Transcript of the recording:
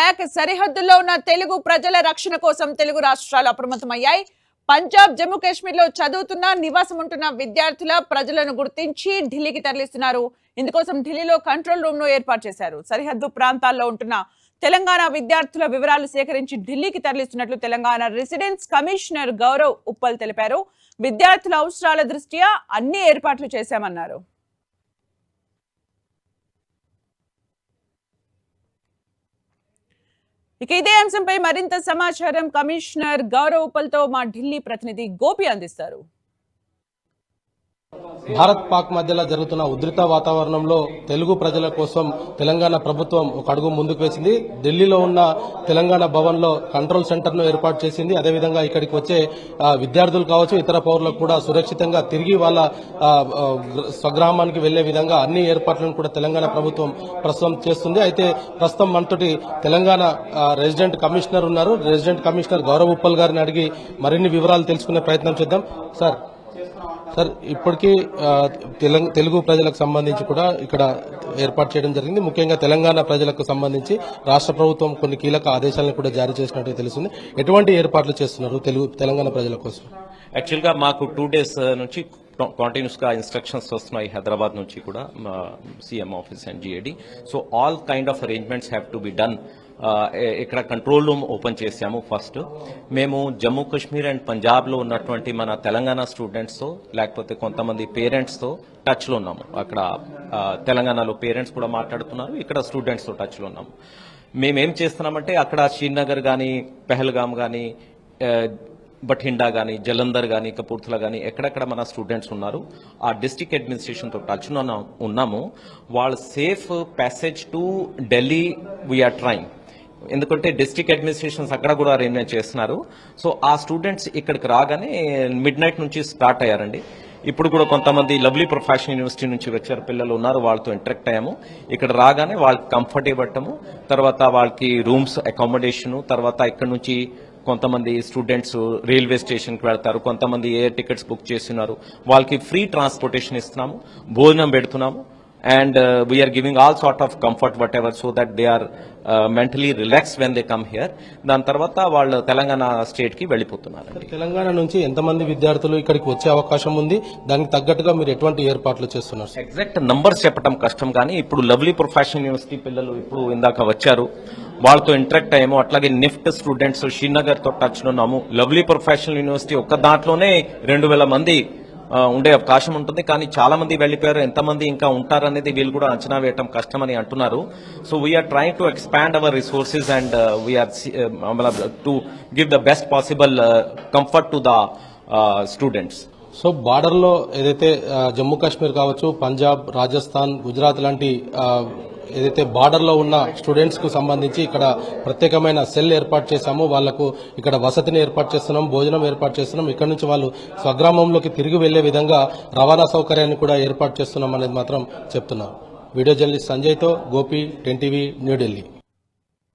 Back. సరిహద్దుల్లో ఉన్న తెలుగు ప్రజల రక్షణ కోసం తెలుగు రాష్ట్రాలు అప్రమత్తమయ్యాయి. పంజాబ్, జమ్మూ కాశ్మీర్ లో చదువుతున్న, నివాసం ఉంటున్న విద్యార్థుల ప్రజలను గుర్తించి ఢిల్లీకి తరలిస్తున్నారు. ఇందుకోసం ఢిల్లీలో కంట్రోల్ రూమ్ ను ఏర్పాటు చేశారు. సరిహద్దు ప్రాంతాల్లో ఉంటున్న తెలంగాణ విద్యార్థుల వివరాలు సేకరించి ఢిల్లీకి తరలిస్తున్నట్లు తెలంగాణ రెసిడెన్స్ కమిషనర్ గౌరవ్ ఉప్పల్ తెలిపారు. విద్యార్థుల అవసరాల దృష్ట్యా అన్ని ఏర్పాట్లు చేశామన్నారు. ఇక ఇదే అంశంపై మరింత సమాచారం కమిషనర్ గౌరవ్ ఉప్పల్ తో మా ఢిల్లీ ప్రతినిధి గోపి అందిస్తారు. భారత్ పాక్ మధ్యలో జరుగుతున్న ఉద్రిక్త వాతావరణంలో తెలుగు ప్రజల కోసం తెలంగాణ ప్రభుత్వం ఒక అడుగు ముందుకు వేసింది. ఢిల్లీలో ఉన్న తెలంగాణ భవన్ లో కంట్రోల్ సెంటర్ ను ఏర్పాటు చేసింది. అదేవిధంగా ఇక్కడికి వచ్చే విద్యార్థులు కావచ్చు, ఇతర పౌరులకు కూడా సురక్షితంగా తిరిగి వాళ్ళ స్వగ్రామానికి వెళ్లే విధంగా అన్ని ఏర్పాట్లను కూడా తెలంగాణ ప్రభుత్వం ప్రస్తుతం చేస్తుంది. అయితే ప్రస్తుతం మనతోటి తెలంగాణ రెసిడెంట్ కమిషనర్ ఉన్నారు. రెసిడెంట్ కమిషనర్ గౌరవ్ ఉప్పల్ గారిని అడిగి మరిన్ని వివరాలు తెలుసుకునే ప్రయత్నం చేద్దాం. సార్ ఇప్పటికీ తెలుగు ప్రజలకు సంబంధించి కూడా ఇక్కడ ఏర్పాటు చేయడం జరిగింది. ముఖ్యంగా తెలంగాణ ప్రజలకు సంబంధించి రాష్ట్ర ప్రభుత్వం కొన్ని కీలక ఆదేశాలను కూడా జారీ చేసినట్టు తెలుస్తుంది. ఎటువంటి ఏర్పాట్లు చేస్తున్నారు తెలంగాణ ప్రజల కోసం? యాక్చువల్ గా మాకు 2 days నుంచి కంటిన్యూస్ గా ఇన్స్ట్రక్షన్స్ వస్తున్నాయి హైదరాబాద్ నుంచి కూడా, CM office and GAD. So all kind of arrangements have to be done. ఇక్కడ కంట్రోల్ రూమ్ ఓపెన్ చేశాము. ఫస్ట్ మేము జమ్మూ కాశ్మీర్ అండ్ పంజాబ్ లో ఉన్నటువంటి మన తెలంగాణ స్టూడెంట్స్ తో, లేకపోతే కొంతమంది పేరెంట్స్ తో టచ్ లో ఉన్నాము. అక్కడ తెలంగాణలో పేరెంట్స్ కూడా మాట్లాడుతున్నారు, ఇక్కడ స్టూడెంట్స్ తో టచ్ లో ఉన్నాము. మేమేం చేస్తున్నామంటే అక్కడ శ్రీనగర్ గానీ, పెహల్గాం గానీ, బఠిండా గానీ, జలంధర్ గానీ, కపూర్థలా గానీ ఎక్కడెక్కడ మన స్టూడెంట్స్ ఉన్నారు ఆ డిస్ట్రిక్ట్ అడ్మినిస్ట్రేషన్ తో టచ్ లో ఉన్నాము. వాళ్ళ safe passage to Delhi we are trying. ఎందుకంటే డిస్ట్రిక్ట్ అడ్మినిస్ట్రేషన్స్ అక్కడ కూడా అరేంజ్మెంట్ చేస్తున్నారు. సో ఆ స్టూడెంట్స్ ఇక్కడికి రాగానే మిడ్ నైట్ నుంచి స్టార్ట్ అయ్యారండి. ఇప్పుడు కూడా కొంతమంది లవ్లీ ప్రొఫెషనల్ యూనివర్సిటీ నుంచి వచ్చారు పిల్లలు ఉన్నారు, వాళ్ళతో ఇంటరాక్ట్ అయ్యాము. ఇక్కడ రాగానే వాళ్ళకి కంఫర్ట్ ఇవ్వటము, తర్వాత వాళ్ళకి రూమ్స్ అకామిడేషన్, తర్వాత ఇక్కడ నుంచి కొంతమంది స్టూడెంట్స్ రైల్వే స్టేషన్కి వెళ్తారు, కొంతమంది ఎయిర్ టికెట్స్ బుక్ చేస్తున్నారు, వాళ్ళకి ఫ్రీ ట్రాన్స్పోర్టేషన్ ఇస్తున్నాము, భోజనం పెడుతున్నాము. And we are giving all sort of comfort whatever so that they are mentally relaxed when they come here. దాని తర్వాత వాళ్ళు తెలంగాణ స్టేట్ కి వెళ్ళిపోతున్నారు. తెలంగాణ నుంచి ఎంతమంది విద్యార్థులు ఇక్కడికి వచ్చే అవకాశం ఉంది? దానికి తగ్గట్టుగా మీరు ఎటువంటి ఏర్పాట్లు చేస్తున్నారు? ఎగ్జాక్ట్ నంబర్స్ చెప్పడం కష్టం, కానీ ఇప్పుడు లవ్లీ ప్రొఫెషనల్ యూనివర్సిటీ పిల్లలు ఇప్పుడు ఇందాక వచ్చారు, వాళ్ళతో ఇంటరాక్ట్ అయ్యాము. అట్లాగే నిఫ్ట్ స్టూడెంట్స్ శ్రీనగర్ తో టచ్ లో ఉన్నాము. లవ్లీ ప్రొఫెషనల్ యూనివర్సిటీ ఒక్క దాంట్లోనే 2000 మంది ఉండే అవకాశం ఉంటుంది, కానీ చాలా మంది వెళ్లిపోయారు. ఎంతమంది ఇంకా ఉంటారనేది వీళ్ళు కూడా అంచనా వేయటం కష్టమని అంటున్నారు. So we are trying to expand our resources and we are to give the best possible comfort to the students. సో బార్డర్ లో ఏదైతే జమ్మూ కాశ్మీర్ కావచ్చు, పంజాబ్, రాజస్థాన్, గుజరాత్ లాంటి ఏదైతే బార్డర్ లో ఉన్న స్టూడెంట్స్ కు సంబంధించి ఇక్కడ ప్రత్యేకమైన సెల్ ఏర్పాటు చేశాము. వాళ్లకు ఇక్కడ వసతిని ఏర్పాటు చేస్తున్నాం, భోజనం ఏర్పాటు చేస్తున్నాం. ఇక్కడ నుంచి వాళ్ళు స్వగ్రామంలోకి తిరిగి వెళ్లే విధంగా రవాణా సౌకర్యాన్ని కూడా ఏర్పాటు చేస్తున్నాం అనేది మాత్రం చెప్తున్నారు. వీడియో జర్నలిస్ట్ సంజయ్ తో గోపి, 10 TV, న్యూఢిల్లీ.